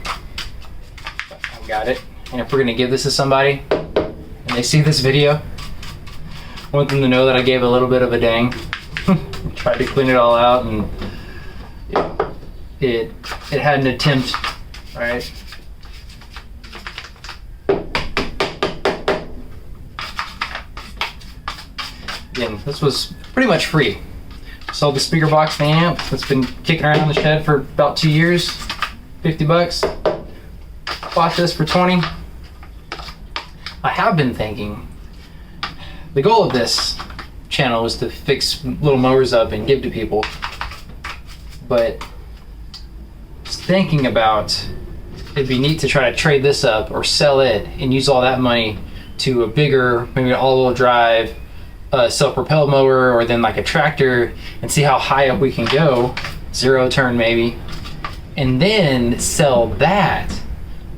But I got it. And if we're gonna give this to somebody and they see this video, I want them to know that I gave a little bit of a dang. Tried to clean it all out, and it had an attempt, right? Again, this was pretty much free. Sold the speaker box and the amp. It's been kicking around the shed for about 2 years. 50 bucks. Bought this for 20. I have been thinking, the goal of this channel was to fix little mowers up and give to people. But thinking about, it'd be neat to try to trade this up or sell it and use all that money to a bigger, maybe an all-wheel drive, self-propelled mower, or then like a tractor, and see how high up we can go, 0 turn maybe, and then sell that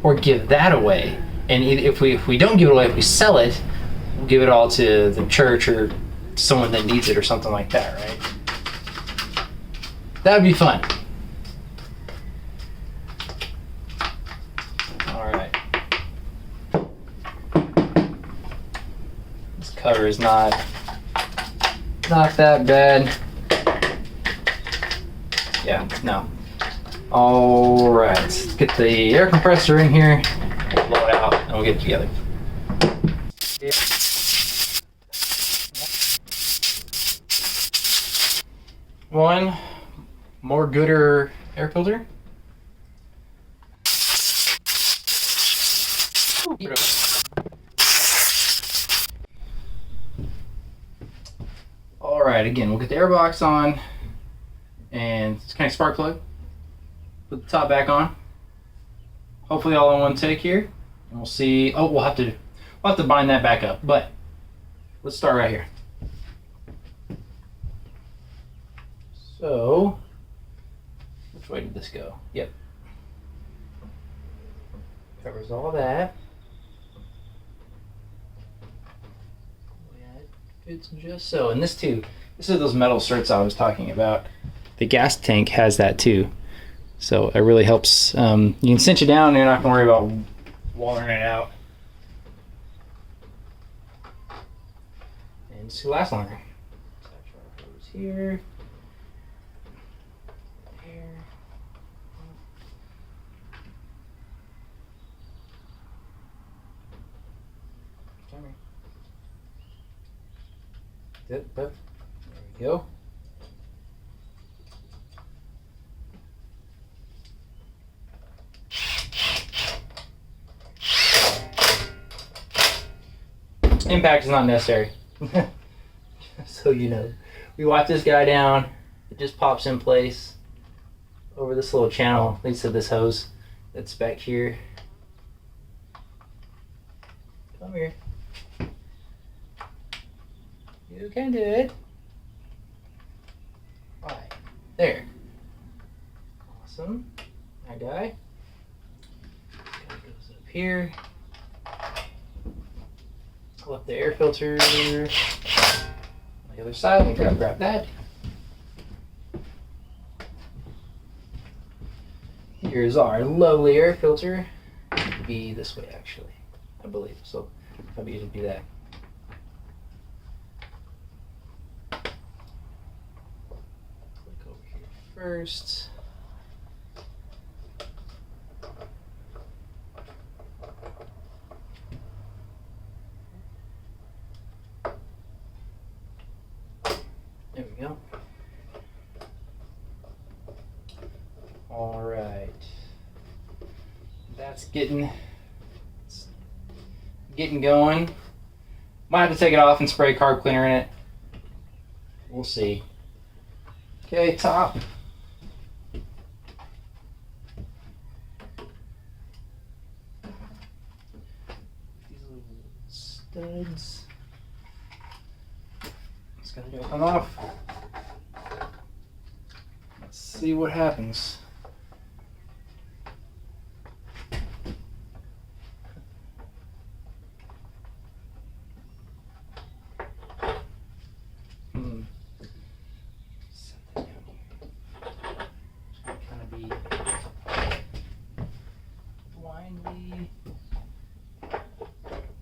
or give that away. And if we don't give it away, if we sell it, we'll give it all to the church or someone that needs it or something like that, right? That would be fun. All right. This cover is not that bad. Yeah, no. All right, let's get the air compressor in here, we'll blow it out, and we'll get it together. One more gooder air filter. All right, again, we'll get the air box on and it's kind of spark plug. Put the top back on. Hopefully all in one take here. And we'll see. Oh, we'll have to bind that back up. But let's start right here. So, which way did this go? Yep. Covers all that. Fits just so. And this too. This is those metal certs I was talking about. The gas tank has that too. So it really helps. You can cinch it down and you're not going to worry about wallering it out. And it's going to last longer. Here. Here. Come here. Yep. There we go. Impact is not necessary. So you know, we wipe this guy down, it just pops in place over this little channel, leads to this hose that's back here. Come here. You can do it. Alright, there. Awesome. That guy. Guy goes up here. Pull up the air filter. On the other side, we grab that. Here's our lovely air filter. It would be this way actually, I believe. So probably it'd be that. Click over here first. There we go. All right. That's getting going. Might have to take it off and spray carb cleaner in it. We'll see. Okay, top. These little studs. Just gonna go come off. Let's see what happens.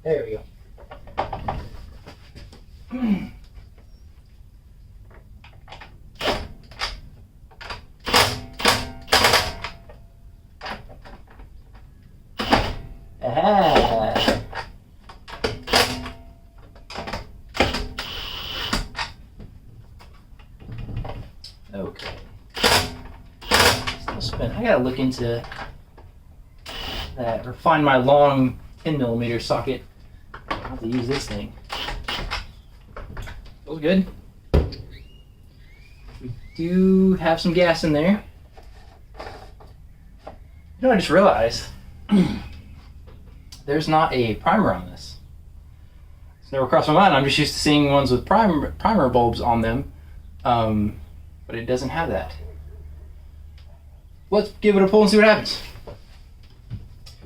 There we go. Aha. Okay. Still spin. I gotta look into that or find my long 10mm socket. I'll have to use this thing. Feels good. We do have some gas in there. You know, I just realized there's not a primer on this. It's never crossed my mind. I'm just used to seeing ones with primer bulbs on them, but it doesn't have that. Let's give it a pull and see what happens.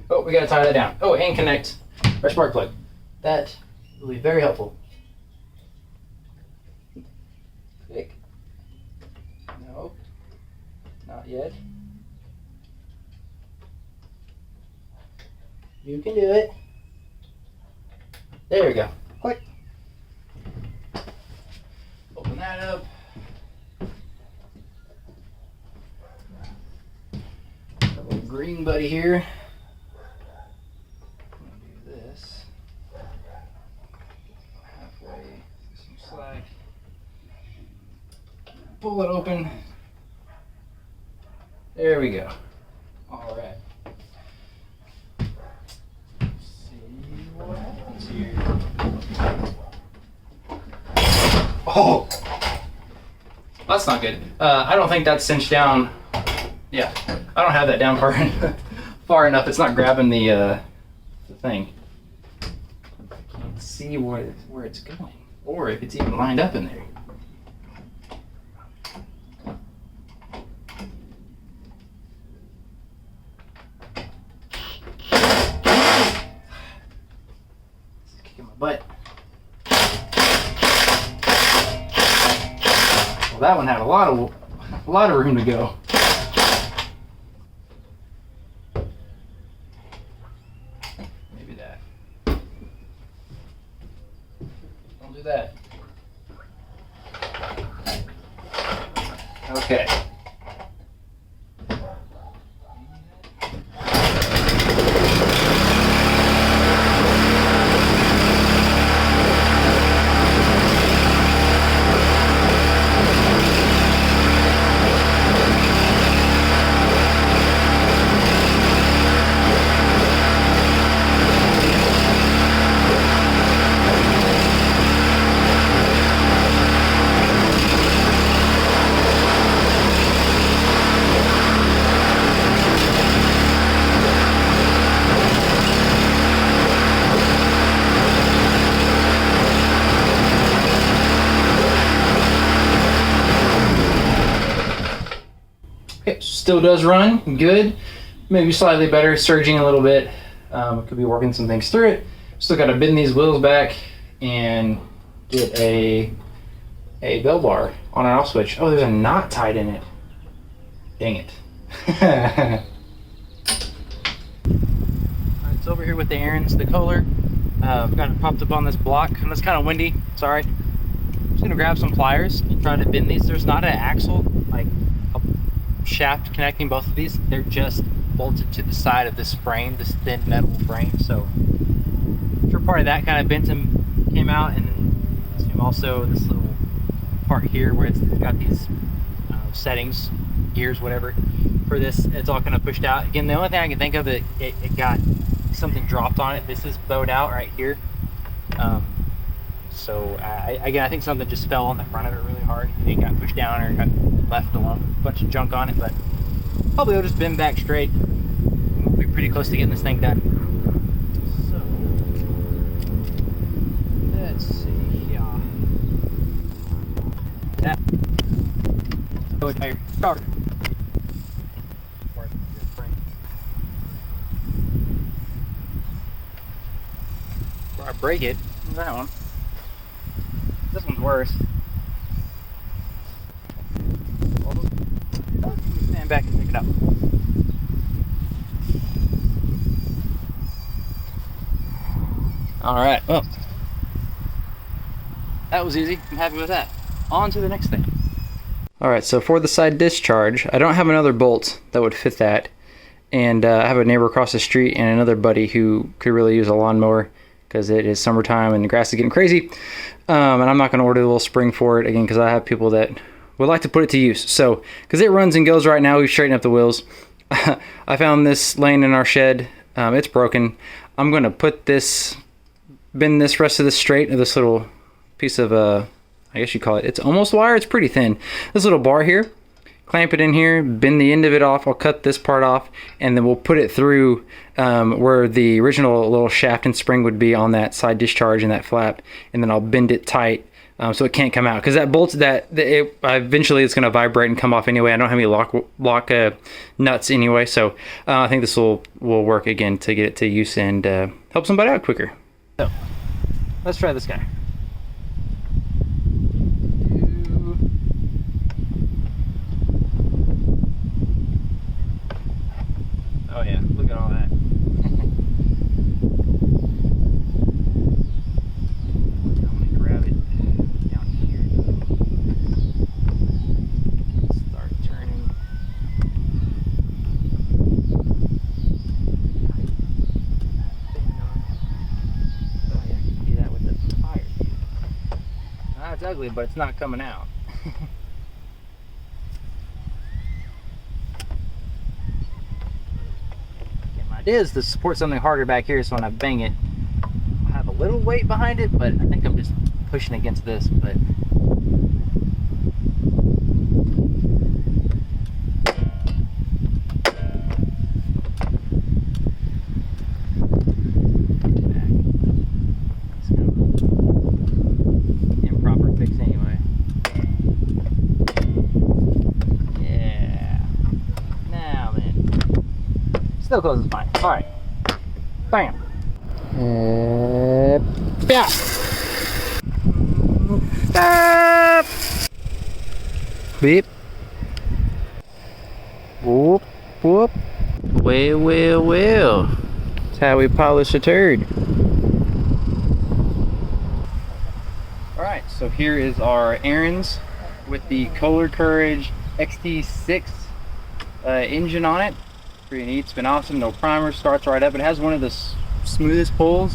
Oh, we gotta tie that down. Oh, and connect our spark plug. That will be very helpful. Click. No, not yet. You can do it. There we go. Click. Open that up. Our little green buddy here. Do this. Halfway. Some slack. Pull it open. There we go. All right. Oh, that's not good. I don't think that's cinched down. Yeah, I don't have that down far enough. It's not grabbing the thing. Let's see where it's going, or if it's even lined up in there. Kicking my butt. Well, that one had a lot of room to go. Maybe that. Don't do that. Okay. Okay, still does run, good. Maybe slightly better, surging a little bit. Could be working some things through it. Still got to bend these wheels back and get a bell bar on an off switch. Oh, there's a knot tied in it. Dang it. Alright, it's over here with the Ariens, the Kohler. Got it popped up on this block, and it's kind of windy. Sorry. I'm just gonna grab some pliers and try to bend these. There's not an axle, like a shaft connecting both of these. They're just bolted to the side of this frame, this thin metal frame. So I'm sure part of that kind of bent and came out, and also this little part here where it's got these settings, gears, whatever, for this, it's all kind of pushed out. Again, the only thing I can think of that it got something dropped on it. This is bowed out right here. So again, I think something just fell on the front of it really hard. It got pushed down or got left alone, a bunch of junk on it, but probably it'll just bend back straight. We'll be pretty close to getting this thing done. So let's see here. That. Oh, it's my start. Before I break it, that one. This one's worse. Stand back and pick it up. All right, well, that was easy. I'm happy with that. On to the next thing. All right, so for the side discharge, I don't have another bolt that would fit that. And I have a neighbor across the street and another buddy who could really use a lawnmower because it is summertime and the grass is getting crazy. And I'm not going to order the little spring for it again because I have people that would like to put it to use. So, because it runs and goes right now, we've straightened up the wheels. I found this laying in our shed. It's broken. I'm going to put this, bend this rest of this straight, of this little piece of, I guess you call it, it's almost wire, it's pretty thin. This little bar here, clamp it in here, bend the end of it off, I'll cut this part off, and then we'll put it through where the original little shaft and spring would be on that side discharge and that flap, and then I'll bend it tight so it can't come out. Because that bolt, eventually it's going to vibrate and come off anyway. I don't have any lock nuts anyway, so I think this will work again to get it to use and help somebody out quicker. So, let's try this guy. Oh yeah, look at all that. I'm gonna grab it down here. Start turning. Oh yeah, you can do that with the tire. It's ugly, but it's not coming out. Is to support something harder back here, so when I bang it, I have a little weight behind it, but I think I'm just pushing against this. But improper fix anyway. Yeah. Now then. Still closes fine. Alright. Bam. Yeah. Stop. Beep. Whoop. Whoop. Well. That's how we polish a turd. Alright, so here is our Ariens with the Kohler Courage XT-6 engine on it. Pretty neat. It's been awesome. No primer. Starts right up. It has one of the smoothest pulls.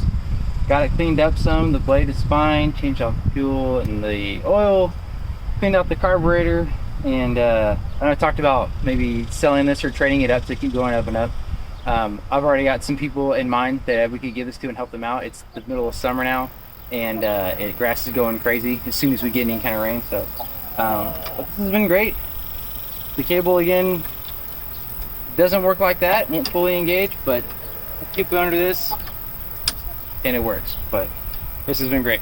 Got it cleaned up some. The blade is fine. Changed out the fuel and the oil. Cleaned out the carburetor. And I talked about maybe selling this or trading it up to keep going up and up. I've already got some people in mind that we could give this to and help them out. It's the middle of summer now, and grass is going crazy as soon as we get any kind of rain. So but this has been great. The cable again doesn't work like that, won't fully engage, but keep going under this and it works. But this has been great.